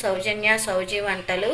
సౌజీ వంటలు.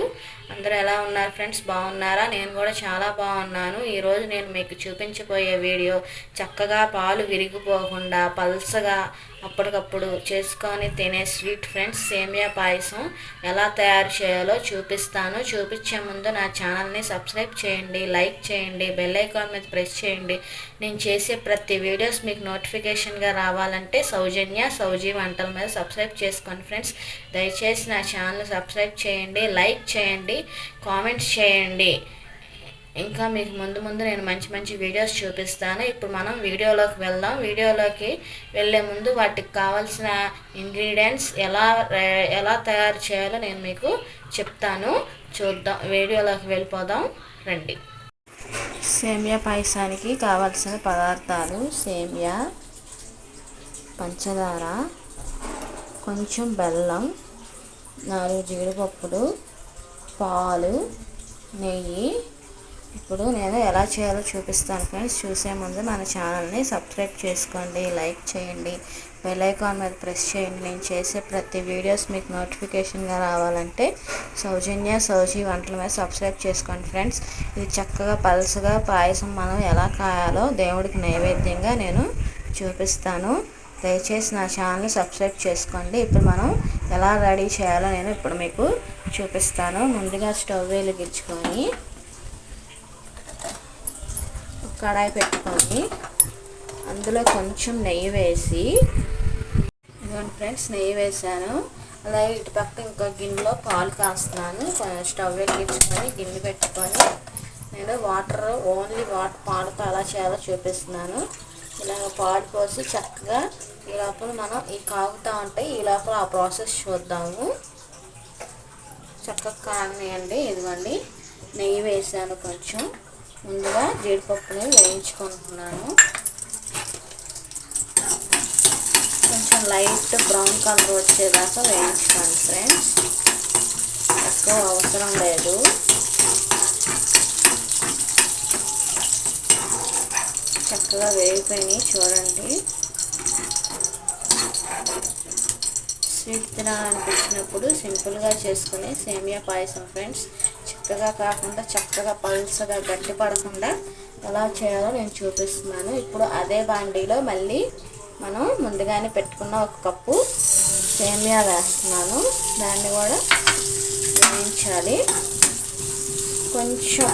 అందరూ ఎలా ఉన్నారు ఫ్రెండ్స్? బాగున్నారా? నేను కూడా చాలా బాగున్నాను. ఈరోజు నేను మీకు చూపించబోయే వీడియో చక్కగా పాలు విరిగిపోకుండా పల్సగా అప్పటికప్పుడు చేసుకొని తినే స్వీట్ ఫ్రెండ్స్, సేమియా పాయసం ఎలా తయారు చేయాలో చూపిస్తాను. చూపించే ముందు నా ఛానల్ని సబ్స్క్రైబ్ చేయండి, లైక్ చేయండి, బెల్ ఐకాన్ మీద ప్రెస్ చేయండి. నేను చేసే ప్రతి వీడియోస్ మీకు నోటిఫికేషన్గా రావాలంటే సౌజీ వంటల మీద సబ్స్క్రైబ్ చేసుకోండి ఫ్రెండ్స్. దయచేసి నా ఛానల్ సబ్స్క్రైబ్ చేయండి, లైక్ చేయండి, కామెంట్స్ చేయండి. ఇంకా మీకు ముందు నేను మంచి వీడియోస్ చూపిస్తాను. ఇప్పుడు మనం వీడియోలోకి వెళ్దాం. వీడియోలోకి వెళ్ళే ముందు వాటికి కావాల్సిన ఇంగ్రీడియంట్స్ ఎలా తయారు చేయాలో నేను మీకు చెప్తాను. చూద్దాం, వీడియోలోకి వెళ్ళిపోదాం రండి. సేమియా పాయసానికి కావాల్సిన పదార్థాలు: సేమియా, పంచదార, కొంచెం బెల్లం, 4 జీడిపప్పులు, పాలు, నెయ్యి. ఇప్పుడు నేను ఎలా చేయాలో చూపిస్తాను ఫ్రెండ్స్. చూసే ముందు మన ఛానల్ని సబ్స్క్రైబ్ చేసుకోండి, లైక్ చేయండి, బెల్ ఐకాన్ మీద ప్రెస్ చేయండి. నేను చేసే ప్రతి వీడియోస్ మీకు నోటిఫికేషన్గా రావాలంటే సౌజీ వంటల మీద సబ్స్క్రైబ్ చేసుకోండి ఫ్రెండ్స్. ఇది చక్కగా పల్సగా పాయసం మనం ఎలా కాయాలో దేవుడికి నైవేద్యంగా నేను చూపిస్తాను. దయచేసి నా ఛానల్ని సబ్స్క్రైబ్ చేసుకోండి. ఇప్పుడు మనం ఎలా రెడీ చేయాలో నేను ఇప్పుడు మీకు చూపిస్తాను. ముందుగా స్టవ్ వెలిగించుకొని కడాయి పెట్టుకొని అందులో కొంచెం నెయ్యి వేసి, ఇదిగోండి ఫ్రెండ్స్, నెయ్యి వేసాను. అలాగే ఇటు పక్క ఇంకో గిన్నెలో పాలు కాస్తున్నాను. స్టవ్ వెలిగించుకొని గిన్నె పెట్టుకొని నేను ఓన్లీ పాలతో ఎలా చేయాలో చూపిస్తున్నాను. ఇలాగ పాలు పోసి చక్కగా ఈ లోపల మనం కాగుతూ ఉంటాయి. ఈ లోపల ఆ ప్రాసెస్ చూద్దాము. చక్కగా కాగనియండి. ఇదిగోండి, నెయ్యి వేసాను. కొంచెం ముందుగా జీడిపప్పుని వేయించుకుంటున్నాను. కొంచెం లైట్ బ్రౌన్ కలర్ వచ్చేదాకా వేయించుకోండి ఫ్రెండ్స్, ఎక్కువ అవసరం లేదు. చక్కగా వేగిపోయినాయి చూడండి. స్వీట్ తినాలనిపించినప్పుడు సింపుల్గా చేసుకునే సేమియా పాయసం ఫ్రెండ్స్. చిక్కగా కాకుండా చక్కగా పల్సగా గట్టి పడకుండా ఎలా చేయాలో నేను చూపిస్తున్నాను. ఇప్పుడు అదే బాండీలో మళ్ళీ మనం ముందుగానే పెట్టుకున్న 1 కప్పు సేమియా వేస్తున్నాను. దాన్ని కూడా వేయించాలి. కొంచెం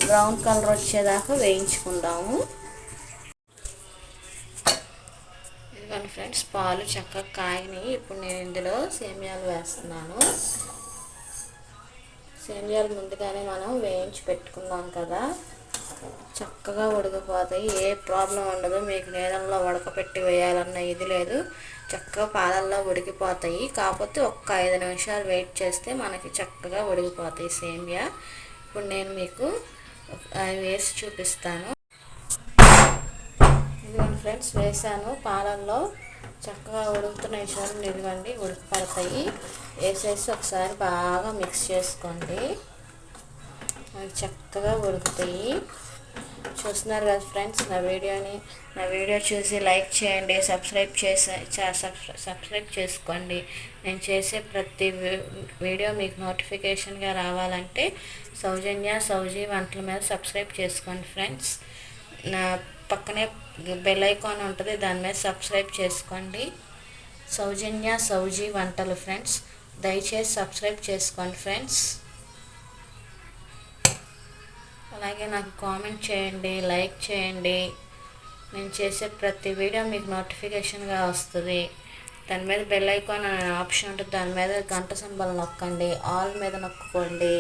బ్రౌన్ కలర్ వచ్చేదాకా వేయించుకుందాము. ఇదిగోండి ఫ్రెండ్స్, పాలు చక్కగా కాగినాయి. ఇప్పుడు నేను ఇందులో సేమియాలు వేస్తున్నాను. సేమియాలు ముందుగానే మనం వేయించి పెట్టుకున్నాం కదా, చక్కగా ఉడికిపోతాయి. ఏ ప్రాబ్లం ఉండదు. మీకు నీళ్ళల్లో ఉడకపెట్టి వేయాలన్న ఇది లేదు. చక్కగా పాలల్లో ఉడికిపోతాయి. కాకపోతే 5 నిమిషాలు వెయిట్ చేస్తే మనకి చక్కగా ఉడికిపోతాయి సేమియా. ఇప్పుడు నేను మీకు అవి వేసి చూపిస్తాను. ఇదిగోండి ఫ్రెండ్స్, వేసాను. పాలల్లో చక్కగా ఉడుకుతున్నాయి చూడండి. ఇదిగోండి, ఉడికిపడతాయి. వేసేసి ఒకసారి బాగా మిక్స్ చేసుకోండి. అవి చక్కగా ఉడుకుతాయి. చూస్తున్నారు కదా ఫ్రెండ్స్, నా వీడియో చూసి లైక్ చేయండి, సబ్స్క్రైబ్ చేసుకోండి. నేను చేసే ప్రతి వీడియో మీకు నోటిఫికేషన్గా రావాలంటే సౌజీ వంటల మీద సబ్స్క్రైబ్ చేసుకోండి ఫ్రెండ్స్. నా పక్కనే బెల్ ఐకాన్ ఉంటుంది, దాని మీద సబ్స్క్రైబ్ చేసుకోండి. సౌజీ వంటలు ఫ్రెండ్స్. దయచేసి సబ్స్క్రైబ్ చేసుకోండి ఫ్రెండ్స్. అలాగే నాకు కామెంట్ చేయండి, లైక్ చేయండి. నేను చేసే ప్రతి వీడియో మీకు నోటిఫికేషన్గా వస్తుంది. దాని మీద బెల్ ఐకాన్ అనే ఆప్షన్ ఉంటుంది, దాని మీద గంట సింబల్ నొక్కండి, ఆల్ మీద నొక్కుకోండి.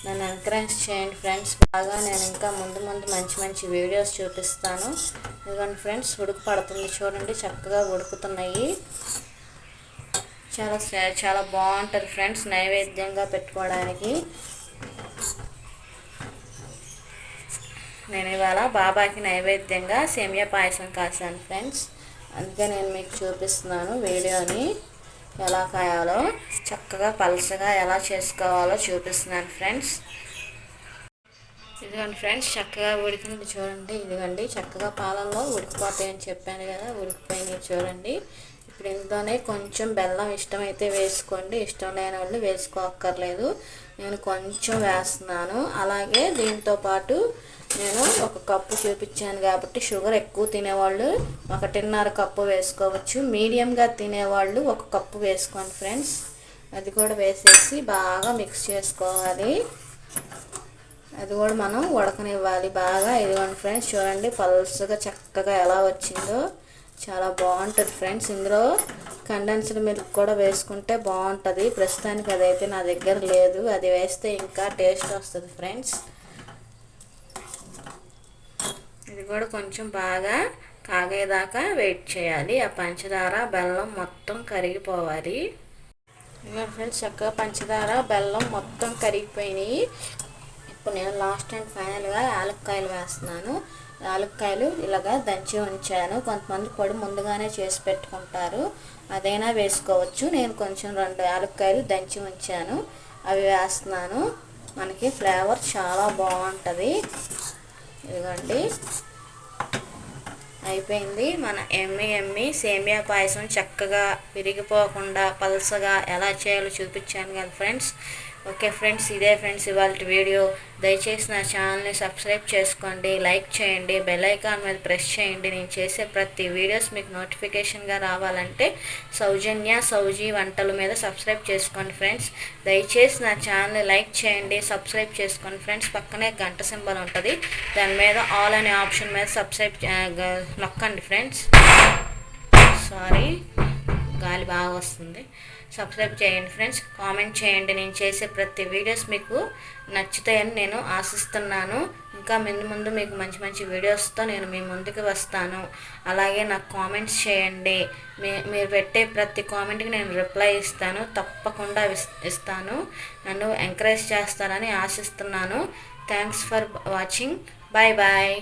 నన్ను ఎంకరేజ్ చేయండి ఫ్రెండ్స్. బాగా నేను ఇంకా ముందు మంచి వీడియోస్ చూపిస్తాను. ఇదిగోండి ఫ్రెండ్స్, ఉడకపడుతుంది చూడండి, చక్కగా ఉడుకుతున్నాయి. చాలా బాగుంటుంది ఫ్రెండ్స్ నైవేద్యంగా పెట్టుకోవడానికి. నేను ఇవాళ బాబాకి నైవేద్యంగా సేమియా పాయసం కాసాను ఫ్రెండ్స్. అందుకే నేను మీకు చూపిస్తున్నాను వీడియోని. ఎలా కాయాలో చక్కగా పల్సగా ఎలా చేసుకోవాలో చూపిస్తున్నాను ఫ్రెండ్స్. ఇదిగోండి ఫ్రెండ్స్, చక్కగా ఉడికింది చూడండి. ఇదిగోండి, చక్కగా పాలల్లో ఉడికిపోతాయని చెప్పాను కదా, ఉడికిపోయినాయి చూడండి. ఇప్పుడు ఇందులోనే కొంచెం బెల్లం ఇష్టమైతే వేసుకోండి, ఇష్టం లేని వాళ్ళు వేసుకోక్కర్లేదు. నేను కొంచెం వేస్తున్నాను. అలాగే దీంతో పాటు నేను ఒక కప్పు చూపించాను కాబట్టి షుగర్ ఎక్కువ తినేవాళ్ళు 1.5 కప్పు వేసుకోవచ్చు, మీడియంగా తినేవాళ్ళు 1 కప్పు వేసుకోండి ఫ్రెండ్స్. అది కూడా వేసేసి బాగా మిక్స్ చేసుకోవాలి. అది కూడా మనం ఉడకనివ్వాలి బాగా. ఇదిగోండి ఫ్రెండ్స్, చూడండి పల్సగా చక్కగా ఎలా వచ్చిందో, చాలా బాగుంటుంది ఫ్రెండ్స్. ఇందులో కండెన్స్డ్ మిల్క్ కూడా వేసుకుంటే బాగుంటుంది. ప్రస్తుతానికి అదైతే నా దగ్గర లేదు, అది వేస్తే ఇంకా టేస్ట్ వస్తుంది ఫ్రెండ్స్. ఇది కూడా కొంచెం బాగా కాగేదాకా వెయిట్ చేయాలి. ఆ పంచదార బెల్లం మొత్తం కరిగిపోవాలి. ఇదిగో ఫ్రెండ్స్, చక్కగా పంచదార బెల్లం మొత్తం కరిగిపోయినాయి. ఇప్పుడు నేను లాస్ట్ అండ్ ఫైనల్గా యాలక్కాయలు వేస్తున్నాను. యాలక్కాయలు ఇలాగా దంచి ఉంచాను. కొంతమంది పొడి ముందుగానే చేసి పెట్టుకుంటారు, అదైనా వేసుకోవచ్చు. నేను కొంచెం 2 యాలక్కాయలు దంచి ఉంచాను, అవి వేస్తున్నాను. మనకి ఫ్లేవర్ చాలా బాగుంటుంది. ఇదిగోండి, అయిపోయింది మన ఎమ్మి సేమియా పాయసం. చక్కగా విరిగిపోకుండా పల్సగా ఎలా చేయాలో చూపించాను కదా ఫ్రెండ్స్. ఓకే ఫ్రెండ్స్, ఇదే ఫ్రెండ్స్ ఇవాళ వీడియో. దయచేసి నా ఛానల్ని సబ్స్క్రైబ్ చేసుకోండి, లైక్ చేయండి, బెల్ ఐకాన్ మీద ప్రెస్ చేయండి. నేను చేసే ప్రతి వీడియోస్ మీకు నోటిఫికేషన్గా రావాలంటే సౌజీ వంటల మీద సబ్స్క్రైబ్ చేసుకోండి ఫ్రెండ్స్. దయచేసి నా ఛానల్ని లైక్ చేయండి, సబ్స్క్రైబ్ చేసుకోండి ఫ్రెండ్స్. పక్కనే గంట సింబల్ ఉంటుంది, దాని మీద ఆల్ అనే ఆప్షన్ మీద సబ్స్క్రైబ్ నొక్కండి ఫ్రెండ్స్. సారీ, గాలి బాగా వస్తుంది. సబ్స్క్రైబ్ చేయండి ఫ్రెండ్స్, కామెంట్ చేయండి. నేను చేసే ప్రతి వీడియోస్ మీకు నచ్చుతాయని నేను ఆశిస్తున్నాను. ఇంకా ముందు మీకు మంచి మంచి వీడియోస్తో నేను మీ ముందుకు వస్తాను. అలాగే నాకు కామెంట్స్ చేయండి. మీరు పెట్టే ప్రతి కామెంట్కి నేను రిప్లై ఇస్తాను, తప్పకుండా ఇస్తాను. నన్ను ఎంకరేజ్ చేస్తారని ఆశిస్తున్నాను. Thanks for watching. Bye bye.